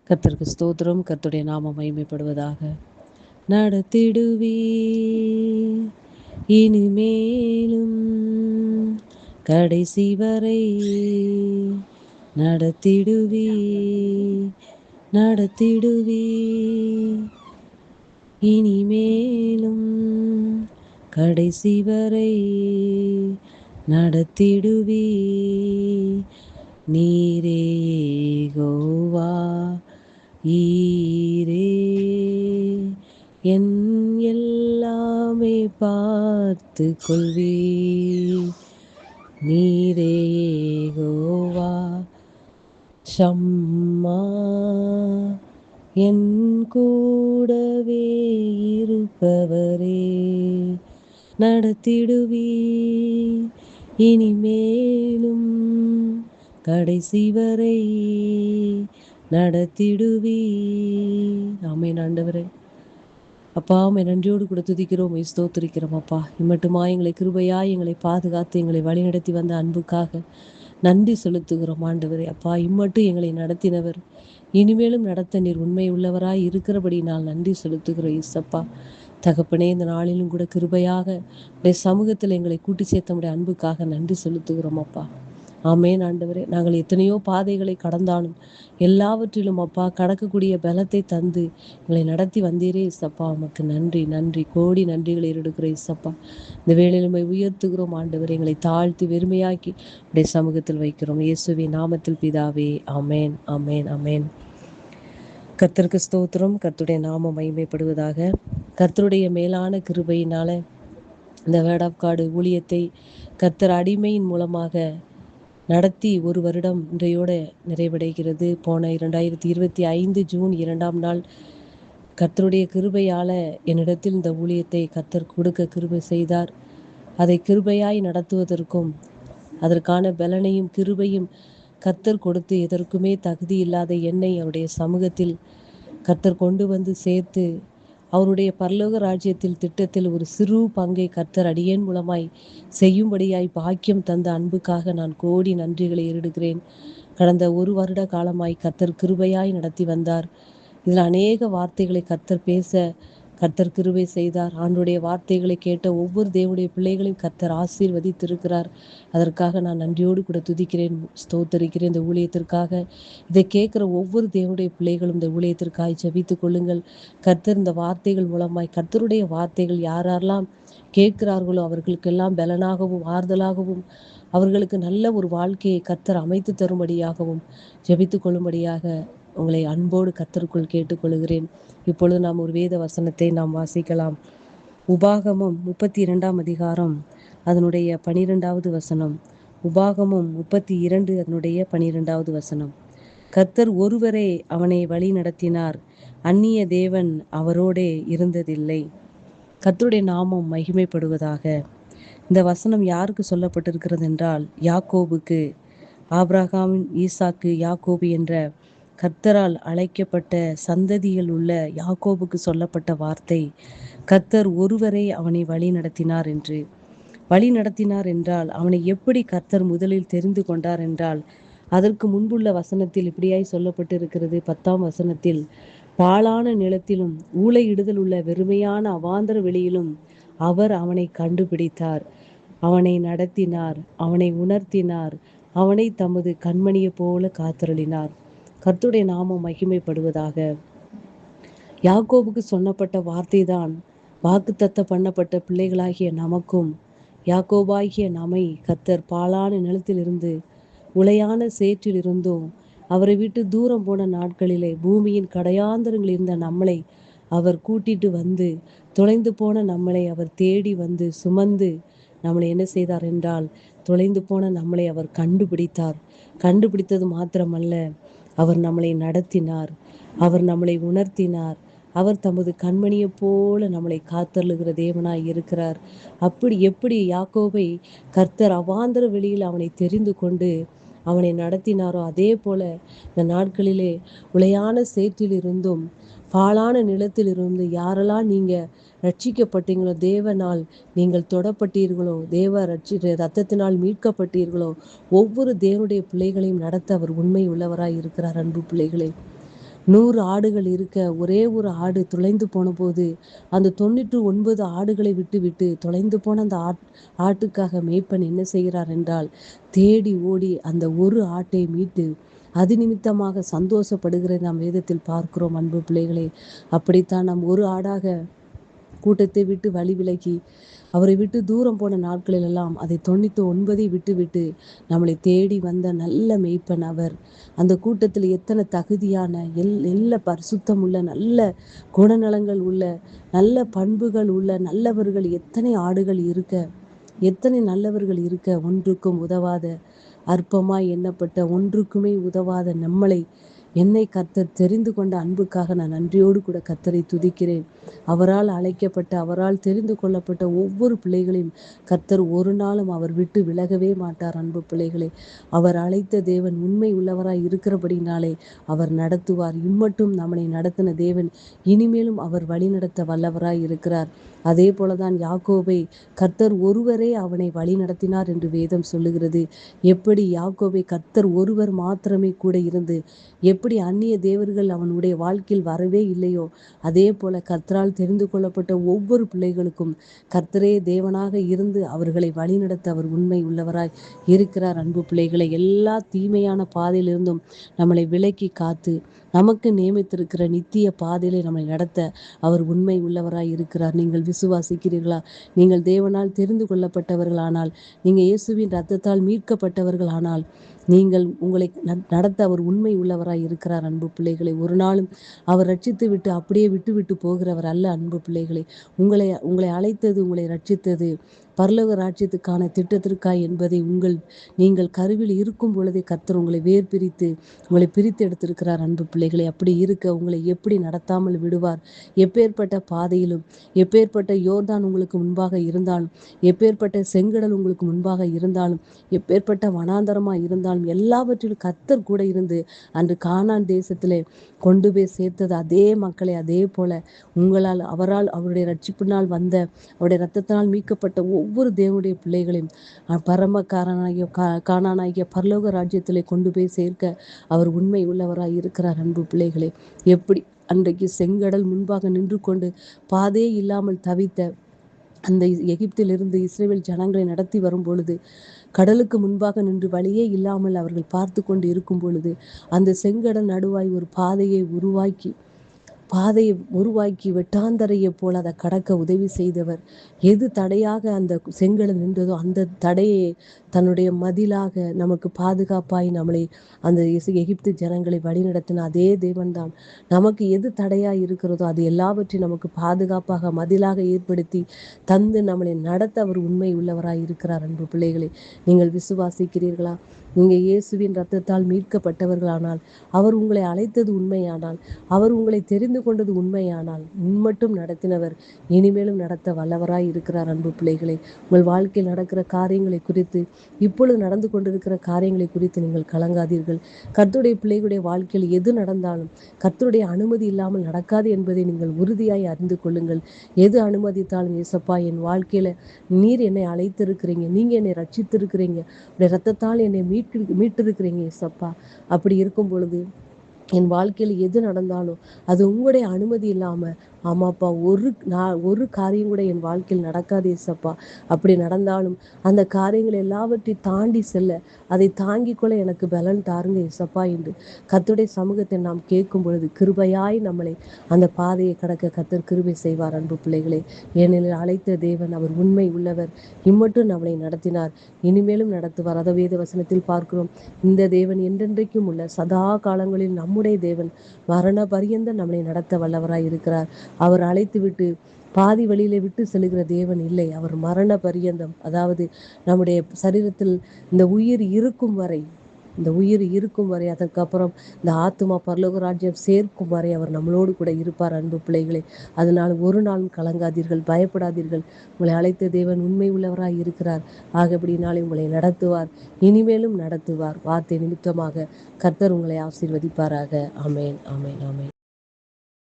கர்த்தருக்கு ஸ்தோத்திரம். கர்த்தருடைய நாமம் மகிமைப்படுவதாக. நடத்திடுவீ இனிமேலும் கடைசி வரை நடத்திடுவீ நடத்திடுவீ இனிமேலும் கடைசி வரை நடத்திடுவீ நீரே யெகோவா ஈரே என் எல்லாமே பார்த்து கொள்வீ நீரே யெகோவா ஷம்மா என் கூடவே இருப்பவரே நடத்திடுவீ இனிமேலும் கடைசி வரை நடத்திடுவீ. ஆமென் ஆண்டவரே. அப்பா உம்மை நன்றியோடு கூட துதிக்கிறோம், ஸ்தோத்திரிக்கிறோம். அப்பா இம்மட்டுமா எங்களை கிருபையா எங்களை பாதுகாத்து எங்களை வழிநடத்தி வந்த அன்புக்காக நன்றி செலுத்துகிறோம் ஆண்டவரே. அப்பா இம்மட்டும் எங்களை நடத்தினவர் இனிமேலும் நடத்த நீர் உண்மை உள்ளவராய் இருக்கிறபடி நான் நன்றி செலுத்துகிறோம் இயேசப்பா. தகப்பனே, இந்த நாளிலும் கூட கிருபையாக உடைய சமூகத்தில் எங்களை கூட்டி சேர்த்தமுடைய அன்புக்காக நன்றி செலுத்துகிறோம் அப்பா. ஆமென் ஆண்டவரே. நாங்கள் எத்தனையோ பாதைகளை கடந்தாலும் எல்லாவற்றிலும் அப்பா கடக்கக்கூடிய பலத்தை தந்து எங்களை நடத்தி வந்தீரே இசப்பா. உமக்கு நன்றி நன்றி கோடி நன்றிகளை எடுக்கிறோம் இசப்பா. இந்த வேளையிலுமை உயர்த்துகிறோம் ஆண்டவரே. எங்களை தாழ்த்தி வெறுமையாக்கி உடைய சமூகத்தில் வைக்கிறோம் இயேசுவின் நாமத்தில் பிதாவே. ஆமேன் ஆமேன் ஆமேன். கர்த்தருக்கு ஸ்தோத்திரம். கர்த்தருடைய நாமம் மகிமைப்படுவதாக. கர்த்தருடைய மேலான கிருபையினால இந்த வேர்ட் ஆஃப் காட் ஊழியத்தை கர்த்தர் அடிமையின் மூலமாக நடத்தி 1 வருடம் இன்றையோடு நிறைவடைகிறது. போன 2025 ஜூன் 2ஆம் நாள் கர்த்தருடைய கிருபையால் என்னிடத்தில் இந்த ஊழியத்தை கர்த்தர் கொடுக்க கிருபை செய்தார். அதை கிருபையாய் நடத்துவதற்கும் அதற்கான பலனையும் கிருபையும் கர்த்தர் கொடுத்து எதற்குமே தகுதி இல்லாத என்னை அவருடைய சமூகத்தில் கர்த்தர் கொண்டு வந்து சேர்த்து அவருடைய பரலோக ராஜ்யத்தில் திட்டத்தில் ஒரு சிறு பங்கை கர்த்தர் அடியேன் மூலமாய் செய்யும்படியாய் பாக்கியம் தந்த அன்புக்காக நான் கோடி நன்றிகளை ஏறெடுக்கிறேன். கடந்த 1 வருட காலமாய் கர்த்தர் கிருபையாய் நடத்தி வந்தார். இதில் அநேக வார்த்தைகளை கர்த்தர் பேச கர்த்தர் கிருபை செய்தார். ஆண்டுடைய வார்த்தைகளை கேட்ட ஒவ்வொரு தேவனுடைய பிள்ளைகளையும் கர்த்தர் ஆசீர்வதித்திருக்கிறார். அதற்காக நான் நன்றியோடு கூட துதிக்கிறேன், ஸ்தோத்தரிக்கிறேன். இந்த ஊழியத்திற்காக இதை கேட்குற ஒவ்வொரு தேவனுடைய பிள்ளைகளும் இந்த ஊழியத்திற்காக ஜெபித்து கொள்ளுங்கள். கர்த்தர் இந்த வார்த்தைகள் மூலமாய் கர்த்தருடைய வார்த்தைகள் யாரெல்லாம் கேட்கிறார்களோ அவர்களுக்கெல்லாம் பலனாகவும் ஆறுதலாகவும் அவர்களுக்கு நல்ல ஒரு வாழ்க்கையை கர்த்தர் அமைத்து தரும்படியாகவும் ஜெபித்து கொள்ளும்படியாக உங்களை அன்போடு கர்த்தருக்குள் கேட்டுக்கொள்கிறேன். இப்பொழுது நாம் ஒரு வேத வசனத்தை நாம் வாசிக்கலாம். உபாகமம் 32ஆம் அதிகாரம் அதனுடைய 12வது வசனம். உபாகமம் 32 அதனுடைய 12வது வசனம். கர்த்தர் ஒருவரே அவனை வழி நடத்தினார், அந்நிய தேவன் அவரோடே இருந்ததில்லை. கர்த்தருடைய நாமம் மகிமைப்படுவதாக. இந்த வசனம் யாருக்கு சொல்லப்பட்டிருக்கிறது என்றால் யாக்கோபுக்கு. ஆபிரகாம், ஈசாக்கு, யாக்கோபு என்ற கர்த்தரால் அழைக்கப்பட்ட சந்ததியில் உள்ள யாக்கோபுக்கு சொல்லப்பட்ட வார்த்தை, கர்த்தர் ஒருவரே அவனை வழி நடத்தினார் என்று. வழி நடத்தினார் என்றால் அவனை எப்படி கர்த்தர் முதலில் தெரிந்து கொண்டார் என்றால் அதற்கு முன்புள்ள வசனத்தில் இப்படியாய் சொல்லப்பட்டு இருக்கிறது. 10ஆம் வசனத்தில், பாழான நிலத்திலும் ஊளையிடுதல் உள்ள வெறுமையான அவாந்தர வெளியிலும் அவர் அவனை கண்டுபிடித்தார், அவனை நடத்தினார், அவனை உணர்த்தினார், அவனை தமது கண்மணியை போல காத்தருளினார். கர்த்தருடைய நாமம் மகிமைப்படுவதாக. யாக்கோபுக்கு சொன்னப்பட்ட வார்த்தை தான் வாக்குத்தத்த பண்ணப்பட்ட பிள்ளைகளாகிய நமக்கும். யாக்கோபாகிய நம்மை கர்த்தர் பாழான நிலத்திலிருந்து உளையான சேற்றில் இருந்தும் அவரை விட்டு தூரம் போன நாட்களிலே பூமியின் கடையாந்தரங்கள் இருந்த நம்மளை அவர் கூட்டிட்டு வந்து தொலைந்து போன நம்மளை அவர் தேடி வந்து சுமந்து நம்மளை என்ன செய்தார் என்றால் தொலைந்து போன நம்மளை அவர் கண்டுபிடித்தார். கண்டுபிடித்தது மாத்திரமல்ல, அவர் நம்மளை நடத்தினார், அவர் நம்மளை உணர்த்தினார், அவர் தமது கண்மணியை போல நம்மளை காத்தருளுகிற தேவனாய் இருக்கிறார். அப்படி எப்படி யாக்கோபை கர்த்தர் அவாந்தர வெளியில் அவனை தெரிந்து கொண்டு அவனை நடத்தினாரோ அதே போல இந்த நாட்களிலே உளையான சேற்றில் இருந்தும் பாழான நிலத்தில் இருந்து யாரெல்லாம் நீங்க ரட்சிக்கப்பட்டீங்களோ, தேவனால் நீங்கள் தொடப்பட்டீர்களோ, தேவ ரத்தத்தினால் மீட்கப்பட்டீர்களோ, ஒவ்வொரு தேவனுடைய பிள்ளைகளையும் நடத்த அவர் உண்மை உள்ளவராய் இருக்கிறார். அன்பு பிள்ளைகளே, 100 ஆடுகள் இருக்க ஒரே ஒரு ஆடு தொலைந்து போன போது அந்த 99 ஆடுகளை விட்டு விட்டு தொலைந்து போன அந்த ஆட்டுக்காக மேய்ப்பன் என்ன செய்கிறார் என்றால் தேடி ஓடி அந்த ஒரு ஆட்டை மீட்டு அது நிமித்தமாக சந்தோஷப்படுகிறதை நாம் வேதத்தில் பார்க்கிறோம். அன்பு பிள்ளைகளே, அப்படித்தான் நாம் ஒரு ஆடாக கூட்டத்தை விட்டு வழி விலகி அவரை விட்டு தூரம் போன நாட்களில் எல்லாம் அதை 99 விட்டு விட்டு நம்மளை தேடி வந்த நல்ல மேய்ப்பன் அவர். அந்த கூட்டத்தில் எத்தனை தகுதியான எல்லா பரிசுத்தம் உள்ள நல்ல குணநலங்கள் உள்ள நல்ல பண்புகள் உள்ள நல்லவர்கள் எத்தனை ஆடுகள் இருக்க, எத்தனை நல்லவர்கள் இருக்க, ஒன்றுக்கும் உதவாத அற்பமாய் எண்ணப்பட்ட ஒன்றுக்குமே உதவாத நம்மளை என்னை கர்த்தர் தெரிந்து கொண்ட அன்புக்காக நான் நன்றியோடு கூட கர்த்தரை துதிக்கிறேன். அவரால் அழைக்கப்பட்ட அவரால் தெரிந்து கொள்ளப்பட்ட ஒவ்வொரு பிள்ளைகளையும் கர்த்தர் ஒரு நாளும் அவர் விட்டு விலகவே மாட்டார். அன்பு பிள்ளைகளே, அவர் அழைத்த தேவன் உண்மை உள்ளவராய் இருக்கிறபடினாலே அவர் நடத்துவார். இம்மட்டும் நம்மை நடத்தின தேவன் இனிமேலும் அவர் வழி நடத்த வல்லவராய் இருக்கிறார். அதே போலதான் யாக்கோபை கர்த்தர் ஒருவரே அவனை வழி நடத்தினார் என்று வேதம் சொல்லுகிறது. எப்படி யாக்கோபை கர்த்தர் ஒருவர் மாத்திரமே கூட இருந்து எப்படி அந்நிய தேவர்கள் அவனுடைய வாழ்க்கையில் வரவே இல்லையோ, அதே போல கர்த்தரால் தெரிந்து கொள்ளப்பட்ட ஒவ்வொரு பிள்ளைகளுக்கும் கர்த்தரே தேவனாக இருந்து அவர்களை வழிநடத்த அவர் உண்மை உள்ளவராய் இருக்கிறார். அன்பு பிள்ளைகளை எல்லா தீமையான பாதையிலிருந்தும் நம்மளை விலக்கி காத்து நமக்கு நியமித்திருக்கிற நித்திய பாதையிலே நம்மை நடத்த அவர் உண்மை உள்ளவராய் இருக்கிறார். நீங்கள் விசுவாசிக்கிறீர்களா? நீங்கள் தேவனால் தெரிந்து கொள்ளப்பட்டவர்களானால், நீங்கள் இயேசுவின் இரத்தத்தால் மீட்கப்பட்டவர்களானால், நீங்கள் உங்களை நடத்த அவர் உண்மை உள்ளவராய் இருக்கிறார். அன்பு பிள்ளைகளை, ஒரு நாளும் அவர் ரட்சித்து விட்டு அப்படியே விட்டு விட்டு போகிறவர் அல்ல. அன்பு பிள்ளைகளை, உங்களை அழைத்தது, உங்களை ரட்சித்தது பரலோக ராஜ்யத்துக்கான திட்டத்திற்காய் என்பதை நீங்கள் கருவில் இருக்கும் பொழுதே கர்த்தர் உங்களை வேர் பிரித்து உங்களை பிரித்து எடுத்திருக்கிறார். அன்பு பிள்ளைகளை, அப்படி இருக்க உங்களை எப்படி நடத்தாமல் விடுவார்? எப்பேற்பட்ட பாதையிலும், எப்பேற்பட்ட யோர்தான் உங்களுக்கு முன்பாக இருந்தாலும், எப்பேற்பட்ட செங்கடல் உங்களுக்கு முன்பாக இருந்தாலும், எப்பேற்பட்ட வனாந்தரமாக இருந்தாலும், எல்லாவற்றிலும் கர்த்தர் கூட இருந்து அன்று கானான் தேசத்திலே கொண்டு போய் சேர்த்தது அதே மக்களை அதே போல உங்களால் அவரால் அவருடைய ரட்சிப்பினால் வந்த அவருடைய இரத்தத்தினால் மீட்கப்பட்ட ஒவ்வொரு தேவனுடைய பிள்ளைகளையும் பரமக்காரனாகிய கானானாகிய பரலோக ராஜ்யத்திலே கொண்டு போய் சேர்க்க அவர் உண்மை உள்ளவராய் இருக்கிறார். அன்பு பிள்ளைகளே, எப்படி அன்றைக்கு செங்கடல் முன்பாக நின்று கொண்டு பாதையே இல்லாமல் தவித்த அந்த எகிப்திலிருந்து இஸ்ரேல் ஜனங்களை நடத்தி வரும் பொழுது கடலுக்கு முன்பாக நின்று வழியே இல்லாமல் அவர்கள் பார்த்து கொண்டு இருக்கும் பொழுது அந்த செங்கடல் நடுவாய் ஒரு பாதையை உருவாக்கி வெட்டாந்தரையை போல அதை கடக்க உதவி செய்தவர். எது தடையாக அந்த செங்கடல் நின்றதோ அந்த தடையை தன்னுடைய மதிலாக நமக்கு பாதுகாப்பாய் நம்மளை அந்த எகிப்து ஜனங்களை வழிநடத்தின அதே தேவன்தான் நமக்கு எது தடையாய் இருக்கிறதோ அது எல்லாவற்றையும் நமக்கு பாதுகாப்பாக மதிலாக ஏற்படுத்தி தந்து நம்மளை நடத்த அவர் உண்மை உள்ளவராய் இருக்கிறார். அன்பு பிள்ளைகளை, நீங்கள் விசுவாசிக்கிறீர்களா? நீங்கள் இயேசுவின் இரத்தத்தால் மீட்கப்பட்டவர்களானால், அவர் உங்களை அழைத்தது உண்மையானால், அவர் உங்களை தெரிந்து கொண்டது உண்மையானால், மட்டும் நடத்தினவர் இனிமேலும் நடத்த வல்லவராய் இருக்கிறார். அன்பு பிள்ளைகளை, உங்கள் வாழ்க்கையில் நடக்கிற காரியங்களை குறித்து, இப்பொழுது நடந்து கொண்டிருக்கிற காரியங்களை குறித்து நீங்கள் கலங்காதீர்கள். கர்த்தருடைய பிள்ளைகளுடைய வாழ்க்கையில் எது நடந்தாலும் கர்த்தருடைய அனுமதி இல்லாமல் நடக்காது என்பதை நீங்கள் உறுதியாய் அறிந்து கொள்ளுங்கள். எது அனுமதித்தாலும், ஏசப்பா என் வாழ்க்கையில நீர் என்னை அழைத்திருக்கிறீங்க, நீங்க என்னை ரட்சித்திருக்கிறீங்க, இரத்தத்தால் என்னை மீட்டிருக்கிறீங்க ஏசப்பா. அப்படி இருக்கும் பொழுது என் வாழ்க்கையில் எது நடந்தாலும் அது உங்களுடைய அனுமதி இல்லாமல், ஆமாப்பா, ஒரு காரியம் கூட என் வாழ்க்கையில் நடக்காது ஏசப்பா. அப்படி நடந்தாலும் அந்த காரியங்கள் எல்லாவற்றையும் தாண்டி செல்ல, அதை தாங்கிக் கொள்ள எனக்கு பலன் தாருங்க ஏசப்பா என்று கர்த்தருடைய சமூகத்தை நாம் கேட்கும் பொழுது கிருபையாய் நம்மளை அந்த பாதையை கடக்க கர்த்தர் கிருபை செய்வார். அன்பு பிள்ளைகளே, ஏனெனில் அழைத்த தேவன் அவர் உண்மை உள்ளவர். இம்மட்டும் நம்மளை நடத்தினார், இனிமேலும் நடத்துவார். அதை வேத வசனத்தில் பார்க்கிறோம். இந்த தேவன் என்றென்றைக்கும் உள்ள சதா காலங்களில் நம்முடைய தேவன் மரண பரியந்த நம்மளை நடத்த வல்லவராய் இருக்கிறார். அவர் அழைத்து விட்டு பாதி வழியில விட்டு செல்கிற தேவன் இல்லை. அவர் மரண பரியந்தம், அதாவது நம்முடைய சரீரத்தில் இந்த உயிர் இருக்கும் வரை அதற்கப்புறம் இந்த ஆத்துமா பரலோக ராஜ்யம் சேர்க்கும் வரை அவர் நம்மளோடு கூட இருப்பார். அன்பு பிள்ளைகளே, அதனால் ஒரு நாளும் கலங்காதீர்கள், பயப்படாதீர்கள். உங்களை அழைத்த தேவன் உண்மை உள்ளவராய் இருக்கிறார். ஆகபடினாலே உங்களை நடத்துவார், இனிமேலும் நடத்துவார். வார்த்தை நிமித்தமாக கர்த்தர் உங்களை ஆசீர்வதிப்பாராக. ஆமேன், ஆமேன், ஆமேன்.